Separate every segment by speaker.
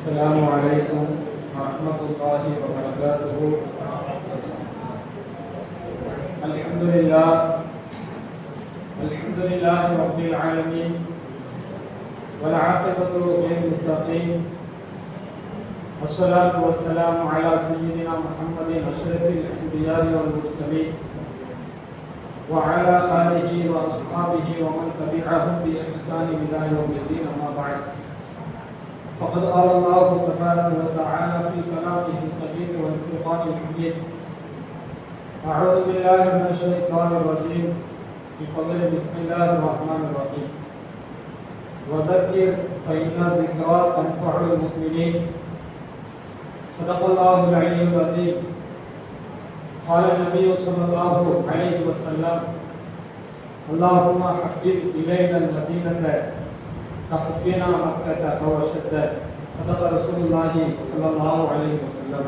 Speaker 1: السلام عليكم ورحمة الله وبركاته. الحمد لله رب العالمين والعاقبة للمتقين والصلاة والسلام على سيدنا محمد أشرف الأنبياء والمرسلين وعلى آله وأصحابه ومن تبعهم بإحسان إلى يوم الدين. أما بعد، فقد قال الله تبارك وتعالى في كلامه القديم والفرقان الحميد: أعوذ بالله من الشيطان الرجيم، بفضل بسم الله الرحمن الرحيم. وذكر فإن الذكرى تنفع المؤمنين. صدق الله العلي العظيم. قال النبي صلى الله عليه وسلم: اللهم حبب إلينا المدينة كحبنا مكة أو أشد. صدق رسول الله صلى الله عليه وسلم.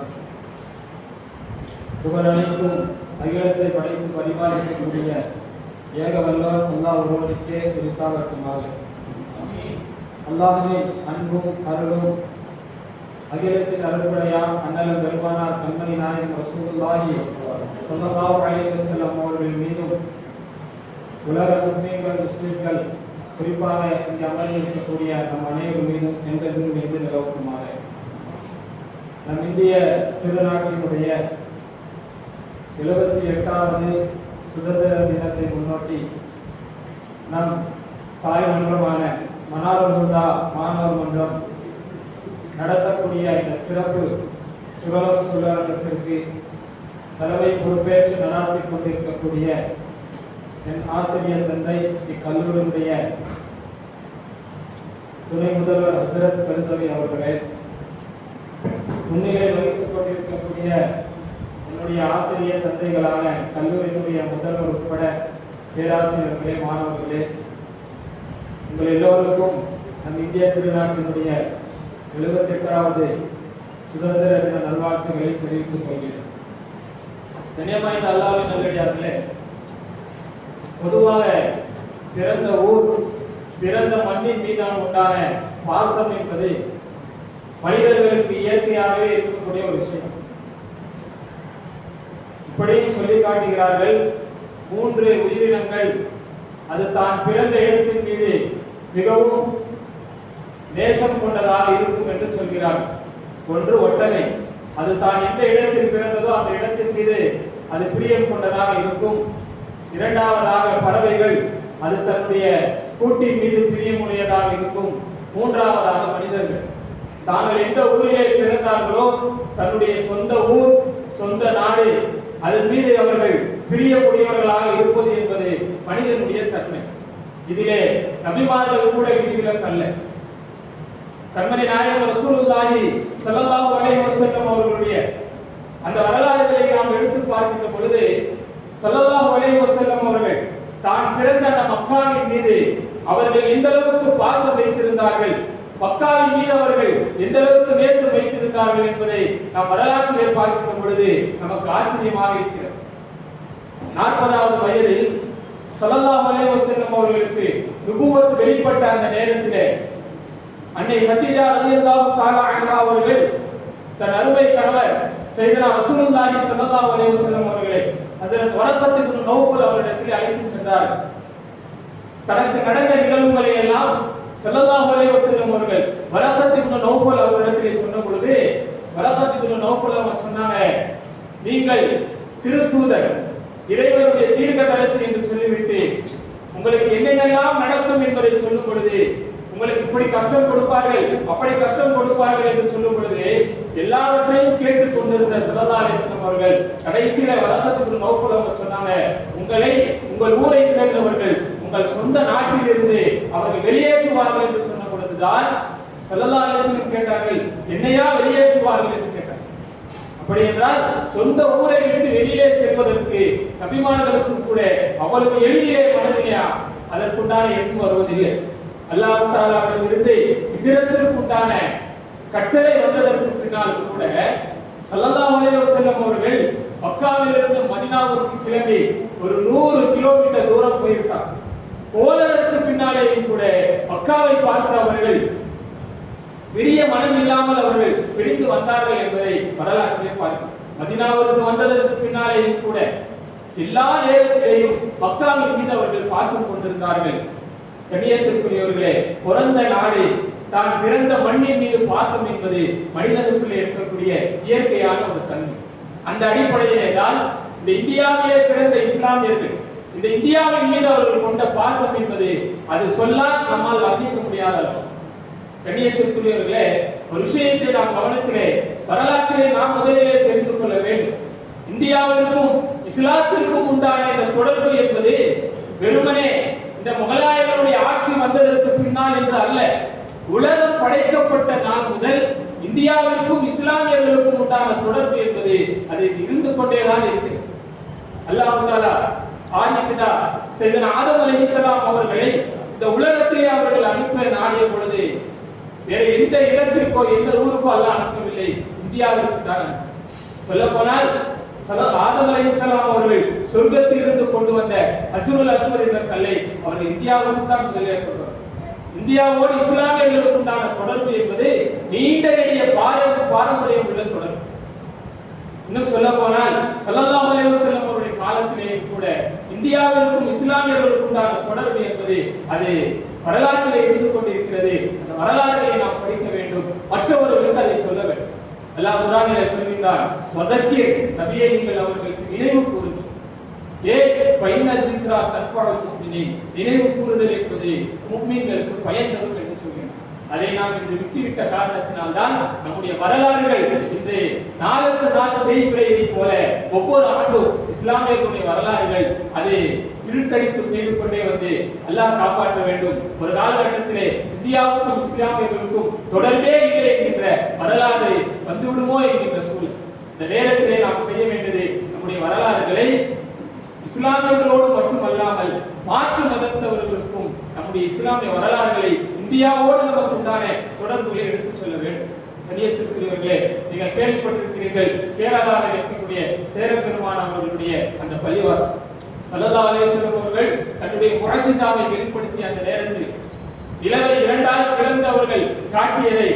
Speaker 1: புகழனைத்தும் அகிலத்தை படைத்து பரிபாலிக்கக்கூடிய ஏக வல்லவர் அல்லாஹ் ஒருவனுக்கே குறித்தாகட்டுமாக. அல்லாஹ்வின் அன்பும் அருளும் அகிலத்தின் அருள்படையாம் அண்ணலும் பெருமானார் கண்மணி நாயகம் ரசூலுல்லாஹி ஸல்லல்லாஹு அலைஹி வஸல்லம் அவர்கள் மீதும் உலக முஸ்லிம்கள் முஸ்லிம்கள் குறிப்பாக இங்கே அமர்ந்திருக்கக்கூடிய நம் அனைவர் மீதும் என்றென்றும் இருந்து நிலவுக்குமாக. நம் இந்திய திருநாட்டினுடைய 78வது சுதந்திர தினத்தை முன்னோட்டி நம் தாய் மன்றமான மனார் முந்தா மாணவர் மன்றம் நடத்தக்கூடிய இந்த சிறப்பு சுழலும் சுழலத்திற்கு தலைமை பொறுப்பேற்று நடாத்தி கொண்டிருக்கக்கூடிய என் ஆசிரியர் தந்தை இக்கல்லூரியுடைய துணை முதல்வர் ஹசரத் பெருந்தவை அவர்களே, முன்னிலை வகித்துக் கொண்டிருக்கக்கூடிய என்னுடைய ஆசிரியர் தந்தைகளான கல்லூரியினுடைய முதல்வர் உட்பட பேராசிரியர்களே, மாணவர்களே, உங்கள் எல்லோருக்கும் நம் இந்திய திருநாட்டினுடைய 78வது சுதந்திர தின நல்வாழ்த்துக்களை தெரிவித்துக் கொள்கிறேன். கண்ணியமான அல்லாஹ்வின் நல்லடியார்களே, பொதுவாக பிறந்த ஊர், பிறந்த மண்ணின் மீதான உண்டான பாசம் என்பது மனிதர்களுக்கு இயற்கையாகவே இருக்கக்கூடிய ஒரு விஷயம். இப்படியும் சொல்லி காட்டுகிறார்கள், 3 உயிரினங்கள் அது தான் பிறந்த இடத்தின் மீது மிகவும் நேசம் கொண்டதாக இருக்கும் என்று சொல்கிறார்கள். ஒன்று ஒட்டகை, அது தான் எந்த இடத்தில் பிறந்ததோ அந்த இடத்தின் மீது அது பிரியம் கொண்டதாக இருக்கும். இரண்டாவதாக பறவைகள், அது தன்னுடைய கூட்டின் மீது பிரியமுடையதாக இருக்கும். மூன்றாவதாக மனிதர்கள், தாங்கள் எந்த ஊரிலே பிறந்தார்களோ தன்னுடைய சொந்த ஊர், சொந்த நாடு, அதன் மீது அவர்கள் பிரியமுடையவர்களாக இருப்பது என்பது மனிதனுடைய தன்மை. இதிலே நபிமார்கள் கூட விதிவிலக்கல்ல. கண்மணி நாயகம் ரசூலுல்லாஹி ஸல்லல்லாஹு அலைஹி வஸல்லம் அவர்களுடைய அந்த வரலாறுகளை நாம் எடுத்து பார்க்கின்ற பொழுது ஸல்லல்லாஹு அலைஹி வஸல்லம் அவர்கள் தான் பிறந்த அந்த மக்காவின் மீது அவர்கள் எந்த அளவுக்கு பாசம் வைத்திருந்தார்கள், மக்காவின் மீது அவர்கள் எந்த அளவுக்கு நேசம் வைத்திருந்தார்கள் என்பதை நாம் வரலாற்றிலே பார்க்கின்ற பொழுது நமக்கு ஆச்சரியமாக இருக்கிறது. 40வது வயதில் ஸல்லல்லாஹு அலைஹி வஸல்லம் அவர்களுக்கு நுபுவத் வெளிப்பட்ட அந்த நேரத்திலே அன்னை கதீஜா ரலியல்லாஹு தஆலா அன்ஹா அவர்கள் தன் அருமை கணவர் சையதுனா ரசூலுல்லாஹி ஸல்லல்லாஹு அலைஹி வஸல்லம் அவர்களை ஹஜ்ரத் வரக்கத் இப்னு நௌஃபல் அவரிடத்தில் அழைத்து சென்றார். தனக்கு நடந்த நிகழ்வுகளை எல்லாம் ஸல்லல்லாஹு அலைஹி வஸல்லம் அவர்கள் வரக்கத் இப்னு நௌஃபல் அவரிடத்தில் சொன்ன பொழுது வரக்கத் இப்னு நௌஃபல் அவர் சொன்னாங்க, நீங்கள் திருத்தூதர், இறைவனுடைய தீர்க்கதரிசி என்று சொல்லிவிட்டு உங்களுக்கு என்னென்னலாம் நடக்கும் என்பதை சொல்லும் பொழுது, உங்களுக்கு இப்படி கஷ்டம் கொடுப்பார்கள், அப்படி கஷ்டம் கொடுப்பார்கள் என்று சொல்லும் பொழுது எல்லாவற்றையும் கேட்டுக் கொண்டிருந்த ஸல்லல்லாஹு அலைஹி வஸல்லம் அவர்கள் கடைசியில வரக்கத் இப்னு நௌஃபல் அவர் சொன்னாங்க, உங்களை உங்கள் ஊரை சேர்ந்தவர்கள் உங்கள் சொந்த நாட்டில் இருந்து அவர்கள் வெளியேற்றுவார்கள் என்று சொன்ன பொழுதுதான் ஸல்லல்லாஹு அலைஹி வஸல்லம் கேட்டார்கள், என்னையா வெளியேற்றுவார்கள் என்று கேட்டார்கள். அப்படி என்றால் சொந்த ஊரை விட்டு வெளியே செல்வதற்கு நபிமார்களுக்கு கூட அவ்வளவு எளிதிலே மனதிலே அதற்குண்டான எண்ணம் வருவதில்லை. அல்லாஹ் தஆலாவிடமிருந்து ஹிஜ்ரத்திற்கு உண்டான கட்டளை வந்ததற்கு பின்னால் கூட ஸல்லல்லாஹு அலைஹி வஸல்லம் அவர்கள் மக்காவிலிருந்து மதீனாவுக்கு கிளம்பி ஒரு 100 கிலோமீட்டர் தூரம் போயிருக்காங்க. போனதற்கு பின்னாலேயும் கூட மக்காவை பார்த்த அவர்கள் பெரிய மனம் இல்லாமல் அவர்கள் பிரிந்து வந்தார்கள் என்பதை வரலாற்றிலே பார்க்கிறோம். மதீனாவுக்கு வந்ததற்கு பின்னாலேயும் கூட எல்லா நேரத்திலேயும் மக்காவின் மீது அவர்கள் பாசம் கொண்டிருந்தார்கள். கண்ணியத்திற்குரியவர்களே, பிறந்த நாடு, தான் பிறந்த மண்ணின் மீது பாசம் என்பது மனிதனுக்குள்ளே இருக்கக்கூடிய இயற்கையான ஒரு தன்மை. அந்த அடிப்படையிலே தான் இந்த இந்தியாவிலே பிறந்த இஸ்லாமியர்கள் இந்த இந்தியாவின் மீது அவர்கள் கொண்ட பாசம் என்பது அது சொல்லால் நம்மால் வர்ணிக்க முடியாத. கண்ணியத்திற்குரியவர்களே, ஒரு விஷயத்தை நாம் கவனத்திலே வரலாற்றிலே நாம் முதலிலே தெரிந்து கொள்ள வேண்டும். இந்தியாவிற்கும் இஸ்லாத்திற்கும் உண்டான இந்த தொடர்பு என்பது வெறுமனே இந்த முகலாயர்களுடைய ஆட்சி வந்ததற்கு பின்னால் என்று அல்ல. உலகம் படைக்கப்பட்ட நாள் முதல் இந்தியாவிற்கும் இஸ்லாமியர்களுக்கும் உண்டான தொடர்பு என்பது அது இருந்து கொண்டேதான் இருக்கிறது. அல்லாஹ் தஆலா ஆதிபிதா சையதுனா ஆதம் அலைஹிஸ்ஸலாம் அவர்களை இந்த உலகத்திலே அவர்கள் அனுப்ப நாடிய பொழுது வேற எந்த இடத்திற்கோ எந்த ஊருக்கோ அல்லாஹ் அனுப்பவில்லை, இந்தியாவிற்கு தான். சொல்ல போனால் ஆதம் அலைஹிஸ்ஸலாம் அவர்கள் சொர்க்கத்தில் இருந்து கொண்டு வந்த ஹஜ்ருல் அஸ்வத் என்ற கல்லை அவர்கள் இந்தியாவுக்கு தான் முதலில் கொண்டு வந்தார். இந்தியாவோடு இஸ்லாமியர்களுக்கு உண்டான தொடர்பு என்பது நீண்ட நெடிய பாரம்பரியம் உள்ள தொடர்பு. இன்னும் சொல்ல போனால் ஸல்லல்லாஹு அலைஹி வஸல்லம் அவருடைய காலத்திலே கூட இந்தியாவிற்கும் இஸ்லாமியர்களுக்கும் உண்டான தொடர்பு என்பது அது வரலாற்றிலே இருந்து கொண்டிருக்கிறது. அந்த வரலாறுகளை நாம் படிக்க வேண்டும், மற்றவர்களுக்கு அதை சொல்ல வேண்டும். அல்லாஹ் குர்ஆனிலே சொல்கிறார், வதக்கிர், நபியே நீங்கள் அவர்களுக்கு நினைவு கூறுங்கள். ஃபைன ஸிக்ரா தன்ஃபஉல் முஃமினீன், நினைவு கூறுதல் என்பது முஃமின்களுக்கு பயன் தரும் என்று சொல்கிறார். அதை நாம் இன்று விட்டுவிட்ட காரணத்தினால் தான் நம்முடைய வரலாறுகள் இன்று நாளுக்கு நாள் தேய்பிரையை போல ஒவ்வொரு ஆண்டும் இஸ்லாமியர்களுடைய வரலாறுகள் அது இருட்டடிப்பு செய்து கொண்டே வந்து அல்லாஹ் காப்பாற்ற வேண்டும். ஒரு காலகட்டத்திலே இந்தியாவுக்கும் இஸ்லாமியர்களுக்கும் தொடர்பே இல்லை என்கின்ற வரலாறு வந்துவிடுமோ என்கின்ற சூழல். இந்த நேரத்திலே நாம் செய்ய வேண்டியது நம்முடைய வரலாறுகளை இஸ்லாமியர்களோடு மட்டுமல்லாமல் மாற்று மதத்தவர்களுக்கும் நம்முடைய இஸ்லாமிய வரலாறுகளை இந்தியாவோடு நமக்கு உண்டான தொடர்புகளை எடுத்துச் சொல்ல வேண்டும். கண்ணியத்திற்குரியவர்களே, நீங்கள் கேள்விப்பட்டிருக்கிறீர்கள், கேரளாவில் இருக்கக்கூடிய சேரப்பெருமான் அவர்களுடைய அந்த பள்ளிவாசல் ஸல்லல்லாஹு அலைஹி வஸல்லம் அவர்கள் தன்னுடைய முஅஜிஸாவை வெளிப்படுத்திய அந்த நேரத்தில் நிலவை இரண்டாக பிளந்து அவர்கள் காட்டியதை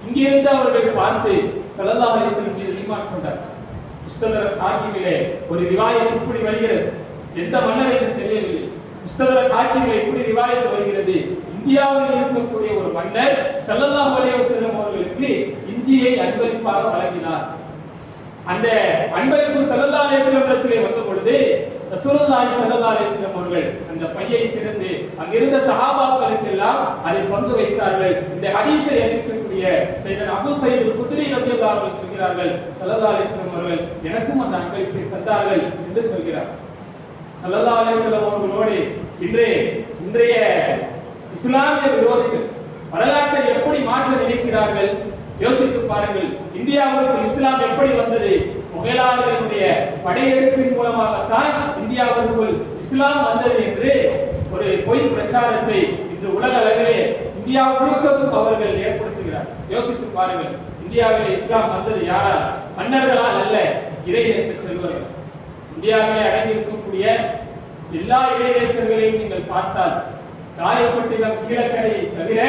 Speaker 1: இங்கிருந்து அவர்கள் பார்த்து ஸல்லல்லாஹு அலைஹி வஸல்லம் மீது ஈமான் கொண்டார். முஸ்ததரக் ஹாக்கிமிலே ஒரு ரிவாயத் இப்படி வருகிறது, எந்த மன்னர் என்று தெரியவில்லை. முஸ்ததரக் ஹாக்கிமிலே இப்படி ரிவாயத் வருகிறது, இந்தியாவில் இருக்கக்கூடிய ஒரு மன்னர் ஸல்லல்லாஹு அலைஹி வஸல்லம் அவர்களுக்கு இஞ்சியை அன்பளிப்பாக வழங்கினார். அந்த அன்பளிப்பு ஸல்லல்லாஹு அலைஹி வஸல்லம் இடத்திலே வந்த பொழுது ரசூலுல்லாஹி ஸல்லல்லாஹு அலைஹி வஸல்லம் அவர்கள் அந்த பையை திறந்து அங்கிருந்த சஹாபாக்களுக்கு எல்லாம் அதை பங்கு வைத்தார்கள். இந்த ஹதீஸை அறிவிக்கக்கூடிய சையதுனா அபூ சயீத் அல்-குத்ரி ரலியல்லாஹு அன்ஹு சொல்கிறார்கள், ஸல்லல்லாஹு அலைஹி வஸல்லம் அவர்கள் எனக்கும் அந்த அன்பளிப்பை தந்தார்கள் என்று சொல்கிறார். ஸல்லல்லாஹு அலைஹி வஸல்லம் அவர்களோடு இன்றைய இஸ்லாமிய விரோதிகள் வரலாற்றை எப்படி மாற்ற நினைக்கிறார்கள் யோசித்து பாருங்கள். இந்தியாவுக்கு இஸ்லாம் எப்படி வந்தது? முகலாயர்களுடைய படையெடுப்பின் மூலமாகத்தான் இந்தியாவிற்குள் இஸ்லாம் வந்தது என்று ஒரு பொய் பிரச்சாரத்தை இன்று உலக அளவிலே இந்தியா முழுக்கவும் அவர்கள் ஏற்படுத்துகிறார். யோசித்து பாருங்கள், இந்தியாவிலே இஸ்லாம் வந்தது யாரால்? மன்னர்களால் அல்ல, இறைநேச செல்வர்கள். இந்தியாவிலே அடங்கியிருக்கக்கூடிய எல்லா இறைநேசர்களையும் நீங்கள் பார்த்தால் காயப்பட்டினம் கீழக்கரையை தவிர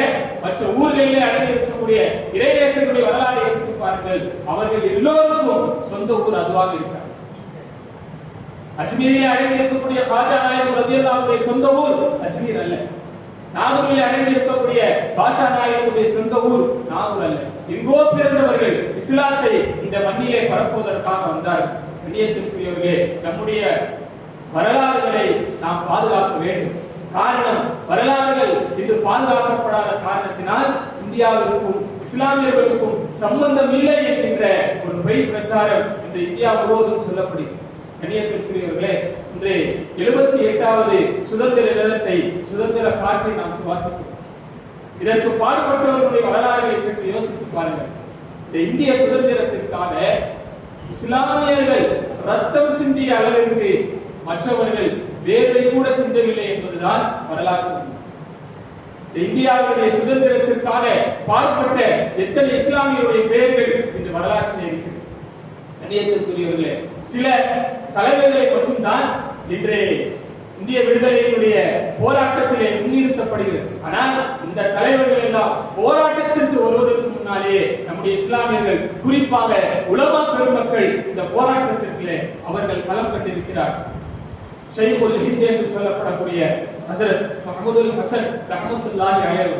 Speaker 1: மற்ற ஊர்களிலே அடங்கி இருக்கக்கூடிய இறைநேசர்களுடைய வரலாறை எடுத்து பாருங்கள். அவர்கள் எல்லோருக்கும் சொந்த ஊர் அதுவாக இருக்கிறார். அஜ்மீரிலே அடங்கி இருக்கக்கூடிய ஹாஜா நாயகம் ரலியல்லாஹு அன்ஹுடைய சொந்த ஊர் அஜ்மீர் அல்ல. நாகூரிலே அடங்கி இருக்கக்கூடிய பாஷா நாயகத்துடைய சொந்த ஊர் நாகூர் அல்ல. எங்கோ பிறந்தவர்கள் இஸ்லாத்தை இந்த மண்ணிலே பரப்புவதற்காக வந்தார்கள். கண்ணியத்திற்குரியவர்களே, நம்முடைய வரலாறுகளை நாம் பாதுகாக்க வேண்டும். காரணம், வரலாறுகள் இது பாதுகாக்கப்படாத காரணத்தினால் இந்தியாவிற்கும் இஸ்லாமியர்களுக்கும் சம்பந்தம் இல்லை என்கின்ற ஒரு பொய் பிரச்சாரம் இந்த இந்தியா முழுவதும் சொல்லப்படுகிறது. கண்ணியத்திற்குரியவர்களே, இன்று 78வது சுதந்திர தினத்தை, சுதந்திர காற்றை நாம் சுவாசிக்கிறோம். இதற்கு பாடுபட்டவர்களுடைய வரலாறுகளை சற்று யோசித்து பாருங்கள். இந்த இந்திய சுதந்திரத்திற்காக இஸ்லாமியர்கள் ரத்தம் சிந்திய அளவிற்கு மற்றவர்கள் வேர்வை கூட சிந்தவில்லை என்பதுதான் வரலாற்று. இந்தியாவுடைய சுதந்திரத்திற்காக பாடுபட்ட எத்தனை இஸ்லாமியருடைய பெயர்கள் இன்று வரலாற்றில் இருக்கிறது. கண்ணியத்திற்குரியவர்களே, சில தலைவர்களை மட்டும்தான் இன்று இந்திய விடுதலையினுடைய போராட்டத்திலே முன்னிறுத்த முன்னிறுத்தப்படுகிறது. ஆனால் இந்த தலைவர்கள் எல்லாம் போராட்டத்திற்கு வருவதற்கு முன்னாலேயே நம்முடைய இஸ்லாமியர்கள், குறிப்பாக உலமா பெருமக்கள் இந்த போராட்டத்திற்கு அவர்கள் களம் கண்டிருக்கிறார். ஷைகுல் ஹிந்த் என்று சொல்லப்படக்கூடிய ஹஜ்ரத் முஹம்மதுல் ஹசன் ரஹ்மத்துல்லாஹி அலைஹி,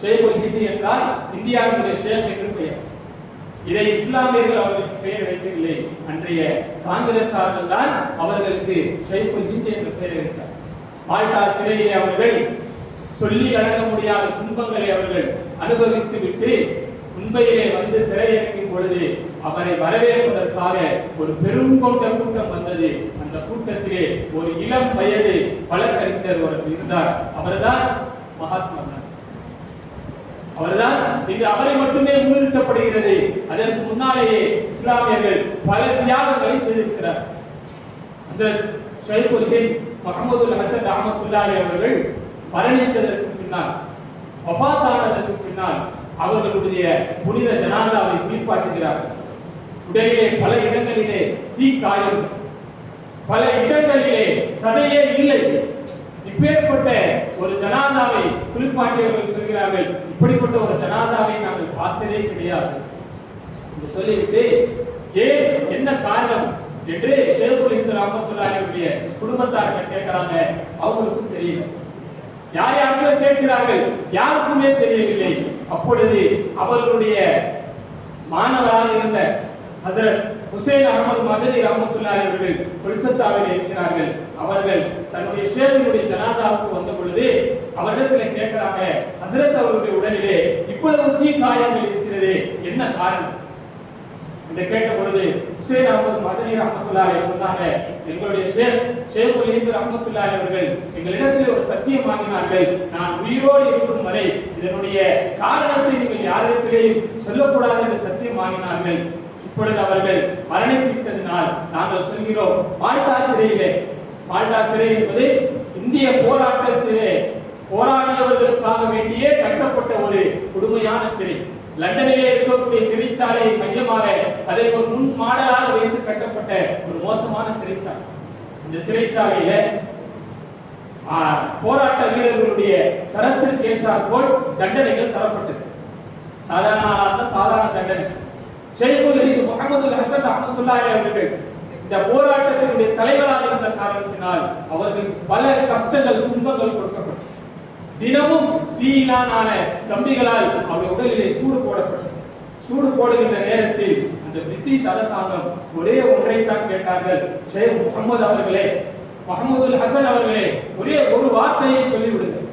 Speaker 1: ஷைகுல் ஹிந்த் என்றால் இந்தியாவினுடைய ஷேக் என்று பெயர். இதை இஸ்லாமியர்கள் அவர்களுக்கு பெயர் வைக்கவில்லை. அன்றைய காங்கிரசார்கள் தான் அவர்களுக்கு ஷைகுல் ஹிந்த் என்ற பெயர் வைத்தார். மால்டா சிறையிலே அவர்கள் சொல்லி அடங்க முடியாத துன்பங்களை அவர்கள் அனுபவித்து விட்டு உண்மையிலே வந்து திரையிறக்கும் பொழுது அவரை வரவேற்பதற்காக ஒரு பெருங்கொண்ட கூட்டம் வந்தது. அந்த கூட்டத்திலே ஒரு இளம் வயது வழக்கறிஞர் ஒருவர் இருந்தார். அவர்தான் மகாத்மா காந்தி. அவர்தான் இன்று அவரை மட்டுமே முன்னிறுத்தப்படுகிறது. அதற்கு முன்னாலேயே இஸ்லாமியர்கள் பல தியாகங்களை செய்திருக்கிறார். ஹஜ்ரத் ஷைகுல் ஹிந்த் முஹம்மதுல் ஹசன் ரஹ்மத்துல்லாஹி அவர்கள் மரணித்ததற்கு பின்னால், வஃபாத்தானதற்கு பின்னால் அவர்களுடைய புனித ஜனாசாவை தீர்ப்பாட்டுகிறார்கள். உடலிலே பல இடங்களிலே தீக்காயம், பல இடங்களிலே சதையே இல்லை. இப்பேற்பட்ட ஒரு ஜனாசாவை குளிப்பாட்டியவர்கள் சொல்கிறார்கள், இப்படிப்பட்ட ஒரு ஜனாசாவை நாங்கள் பார்த்ததே கிடையாது என்று சொல்லிவிட்டு, ஏன் என்ன காரணம் என்று ஷேகுல் ஹிந்த் ரஹ்மத்துல்லாஹியுடைய குடும்பத்தார்கள் கேட்கிறாங்க. அவங்களுக்கும் தெரியல. யார் யாருக்கும் கேட்கிறார்கள், யாருக்குமே தெரியவில்லை. அப்பொழுது அவர்களுடைய மாணவராக இருந்த ஹஜ்ரத் ஹுசைன் அஹமது மதனி ரஹ்மத்துல்லாஹி அவர்கள் கொல்கத்தாவில் இருக்கிறார்கள். அவர்கள் தன்னுடைய ஷேகுடைய ஜனாசாவுக்கு வந்த பொழுது அவரிடத்தில் கேட்கிறாங்க, ஹஜ்ரத் அவர்களுடைய உடலிலே இவ்வளவு தீ காயங்கள் இருக்கிறது, என்ன காரணம் என்று கேட்ட பொழுது ஹுசைன் அஹமது மதனி ரஹ்மத்துல்லாஹி சொன்னாங்க, எங்களுடைய ஷேகுல் ஹிந்த் ரஹ்மத்துல்லாஹி அவர்கள் எங்களிடத்தில் ஒரு சத்தியம் வாங்கினார்கள், நான் உயிரோடு இருக்கும் வரை இதனுடைய காரணத்தை நீங்கள் யாரிடத்திலேயும் சொல்லக்கூடாது என்று சத்தியம் வாங்கினார்கள். இப்பொழுது அவர்கள் மரணித்துவிட்டதனால் நாங்கள் சொல்கிறோம், மால்டா சிறையிலே, மால்டா சிறை என்பது இந்திய போராட்டத்திலே போராடியவர்களுக்காக வேண்டியே கட்டப்பட்ட ஒரு கொடுமையான சிறை. லண்டனிலே இருக்கக்கூடிய சிறைச்சாலையை மையமாக அதை ஒரு முன் மாடலாக வைத்து கட்டப்பட்ட ஒரு மோசமான சிறைச்சாலை. இந்த சிறைச்சாலையில போராட்ட வீரர்களுடைய தரத்திற்கு ஏற்றாற்போல் தண்டனைகள் தரப்பட்டது. சாதாரண தண்டனை. ஷைகுல் ஹிந்த் முஹம்மதுல் ஹசன் ரஹ்மத்துல்லாஹி அவர்கள் இந்த போராட்டத்தினுடைய தலைவராக இருந்த காரணத்தினால் அவர்களுக்கு பல கஷ்டங்கள், துன்பங்கள் கொடுக்கப்பட்டது. தினமும் தீயிலான கம்பிகளால் அவருடைய உடலிலே சூடு போடப்பட்டது. சூடு போடுகின்ற நேரத்தில் அந்த பிரிட்டிஷ் அரசாங்கம் ஒரே ஒன்றைத்தான் கேட்டார்கள், ஷேக் முஹம்மது அவர்களே, முஹம்மதுல் ஹசன் அவர்களே, ஒரே ஒரு வார்த்தையை சொல்லிவிடுங்கள்,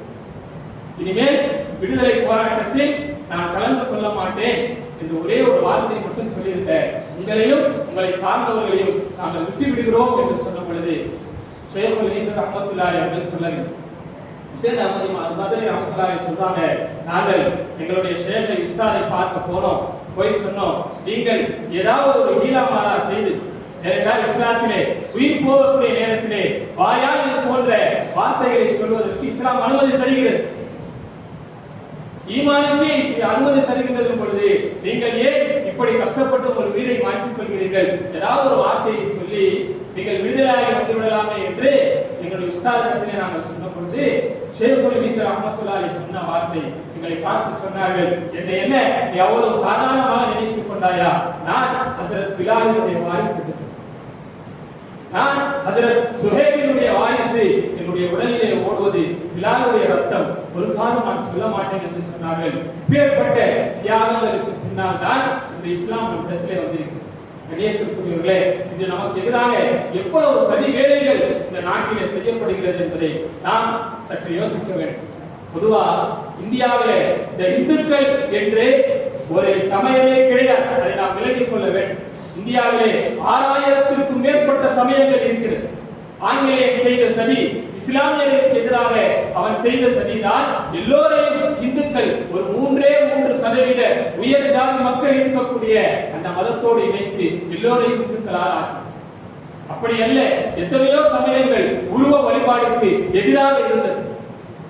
Speaker 1: இனிமேல் விடுதலை போராட்டத்தில் நான் கலந்து கொள்ள மாட்டேன் என்று ஒரே ஒரு வார்த்தையை மட்டும் சொல்லியிருக்க, உங்களையும் உங்களை சார்ந்தவர்களையும் நாங்கள் விட்டு விடுகிறோம் என்று சொன்ன பொழுது ஷைகுல் ஹிந்த் ரஹ்மத்துல்லாஹி அவர்கள் சொல்லவில்லை. ஹுசைன் அஹமது மதனி ரஹ்மத்துல்லாஹி சொல்றாங்க, நாங்கள் எங்களுடைய ஷேகை விஸ்தாரை பார்க்க போனோம், போய் சொன்னோம், நீங்கள் ஏதாவது ஒரு ஹீலாமாலா செய்து ஏனென்றால் இஸ்லாத்திலே உயிர் போகக்கூடிய நேரத்திலே வாயால் இது போன்ற வார்த்தைகளை சொல்வதற்கு இஸ்லாம் அனுமதி தருகிறது. ஈமானுக்கே அனுமதி தருகின்றது பொழுது நீங்கள் ஏன் இப்படி கஷ்டப்பட்டு ஒரு உயிரை மாற்றிக் கொள்கிறீர்கள்? ஏதாவது ஒரு வார்த்தையை சொல்லி நீங்கள் விடுதலையாகி வந்து விடலாமே என்று எங்களுடைய உஸ்தாதிடத்திலே நாங்கள் சொன்ன பொழுது ஷேகுல் ஹிந்த் ரஹ்மத்துல்லாஹி சொன்ன வார்த்தை எங்களை பார்த்து சொன்னார்கள், என்ன நீ அவ்வளவு சாதாரணமாக நினைத்துக் கொண்டாயா? நான் ஹஜ்ரத் பிலாலுடைய வாரிசு, நான் ஹஜ்ரத் சுஹைபினுடைய வாரிசு, என்னுடைய உடலிலே ஓடுவது பிலாலுடைய ரத்தம், ஒரு காலம் நான் சொல்ல மாட்டேன் என்று சொன்னார்கள். இப்பேற்பட்ட தியாகங்களுக்கு பின்னால் தான் இந்த இஸ்லாம் இடத்திலே வந்திருக்கிறது. கணியத்திற்குரியவர்களே, இது நமக்கு எதிராக எவ்வளவு சதி வேலைகள் இந்த நாட்டிலே செய்யப்படுகிறது என்பதை நாம் சற்று யோசிக்க வேண்டும். பொதுவா இந்தியாவிலே இந்த இந்துக்கள் என்று ஒரு சமயமே கிடையாது, அதை நாம் விலகிக் கொள்ள வேண்டும். இந்தியாவிலே 6000க்கும் மேற்பட்ட சமயங்கள் இருக்கிறது. ஆங்கிலேயர் செய்த சதி, இஸ்லாமியர்களுக்கு எதிராக அவன் செய்த சதிதான் எல்லோரையும் இந்துக்கள் ஒரு 3% உயர் ஜாதி மக்கள் இருக்கக்கூடிய அந்த மதத்தோடு இணைத்து எல்லோரையும் இந்துக்களாக ஆக்கி. அப்படி அல்ல, எத்தனையோ சமயங்கள் உருவ வழிபாடுக்கு எதிராக இருந்தது.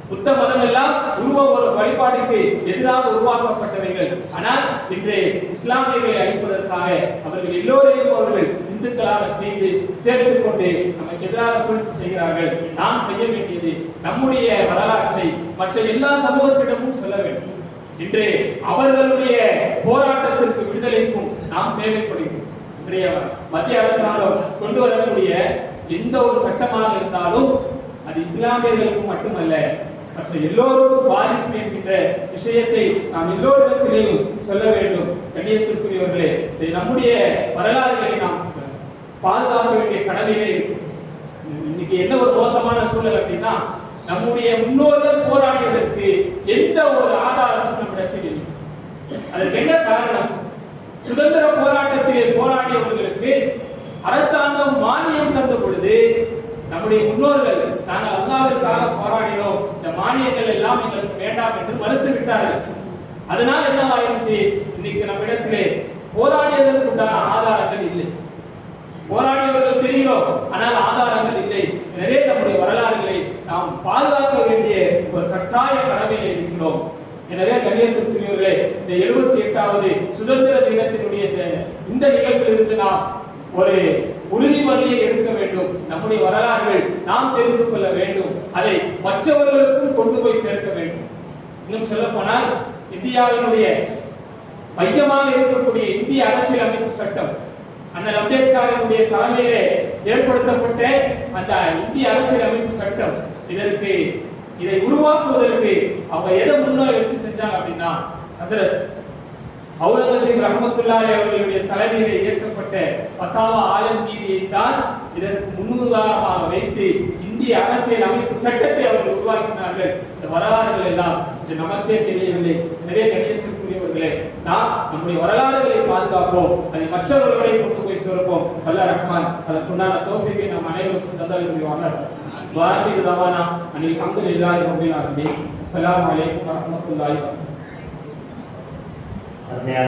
Speaker 1: புத்த மதம் எல்லாம் உருவ வழிபாடுக்கு எதிராக உருவாக்கப்பட்டவைகள். ஆனால் இன்று இஸ்லாமியர்களை அழிப்பதற்காக அவர்கள் எல்லோரையும் அவர்கள் இந்துக்களாக செய்து சேர்த்துக் கொண்டு நமக்கு எதிராக சூழ்ச்சி செய்கிறார்கள். நாம் செய்ய வேண்டியது நம்முடைய வரலாற்றை மற்ற எல்லா சமூகத்திடமும் சொல்ல வேண்டும். இன்று அவர்களுடைய போராட்டத்திற்கு விடுதலைக்கும் நாம் தேவைப்படுகிறோம். இன்றைய மத்திய அரசாங்கம் கொண்டு வரக்கூடிய எந்த ஒரு சட்டமாக இருந்தாலும் அது இஸ்லாமியர்களுக்கு மட்டுமல்ல, மற்ற எல்லோருக்கும் பாதிப்பு என்கின்ற விஷயத்தை நாம் எல்லோரிடத்திலேயும் சொல்ல வேண்டும். கண்ணியத்திற்குரியவர்களே, நம்முடைய வரலாறுகளை நாம் பாதுகாக்க வேண்டிய கடமையிலே இருக்கும். இன்னைக்கு என்ன ஒரு மோசமான சூழல் அப்படின்னா, நம்முடைய முன்னோர்கள் போராடியதற்கு எந்த ஒரு ஆதாரமும் நம்மிடத்தில் இல்லை. அதற்கு என்ன காரணம்? சுதந்திர போராட்டத்திலே போராடியவர்களுக்கு அரசாங்கம் மானியம் தந்த பொழுது நம்முடைய முன்னோர்கள் நாங்கள் அல்லாஹ்விற்காக போராடினோம், இந்த மானியங்கள் எல்லாம் எங்களுக்கு வேண்டாம் என்று மறுத்து விட்டார்கள். அதனால் என்னவாயிடுச்சு? இன்னைக்கு நம்ம இடத்திலே போராடியதற்கு உண்டான ஆதாரங்கள் இல்லை. போராடியவர்கள் தெரியும், ஆனால் ஆதாரங்கள் இல்லை. எனவே நம்முடைய வரலாறுகளை நாம் பாதுகாக்க வேண்டிய ஒரு கட்டாய கடமையில் இருக்கிறோம். எனவே கண்ணியத்திற்குரியவர்களே, இந்த 78வது சுதந்திர தினத்தினுடைய இந்த நிகழ்வில் இருந்து நாம் ஒரு உறுதிமொழியை எடுக்க வேண்டும். நம்முடைய வரலாறுகள் நாம் தெரிந்து கொள்ள வேண்டும், அதை மற்றவர்களுக்கும் கொண்டு போய் சேர்க்க வேண்டும். இன்னும் சொல்ல போனால், இந்தியாவினுடைய மையமாக இருக்கக்கூடிய இந்திய அரசியல் அமைப்பு சட்டம் அண்ணல் அம்பேத்கருடைய தலைமையிலே ஏற்படுத்தப்பட்ட அந்த இந்திய அரசியல் அமைப்பு சட்டம், இதை உருவாக்குவதற்கு அவங்க எதை முன்னோக்கி வச்சு செஞ்சாங்க அப்படின்னா, ஹஜ்ரத் அவுரங்கசீப் ரஹ்மத்துல்லாஹி அவர்களுடைய தலைமையிலே இயற்றப்பட்ட ஃபத்வா ஆலம்கீரியை தான் இதற்கு முன்னுதாரணமாக வைத்து இந்திய அரசியல் அமைப்பு சட்டத்தை அவர்கள் உருவாக்கினார்கள். இந்த வரலாறுகள் எல்லாம் நமக்கே தெரியவில்லை. நிறைய கண்ணியத்திற்குரியவர்களே, நாம் நம்முடைய வரலாறுகளை பாதுகாப்போம், அதை மற்றவர்களை கொண்டு போய் சேர்ப்போம். அல்லாஹ் ரஹ்மான் அதற்குண்டான தௌஃபீகை நாம் அனைவருக்கும் தந்தல் புரிவாங்க. வாஹிது தவானா அனில் ஹம்துலில்லாஹி ரப்பில் ஆலமீன். அஸ்ஸலாமு அலைக்கும் வரஹ்மத்துல்லாஹி வபரகாத்துஹு.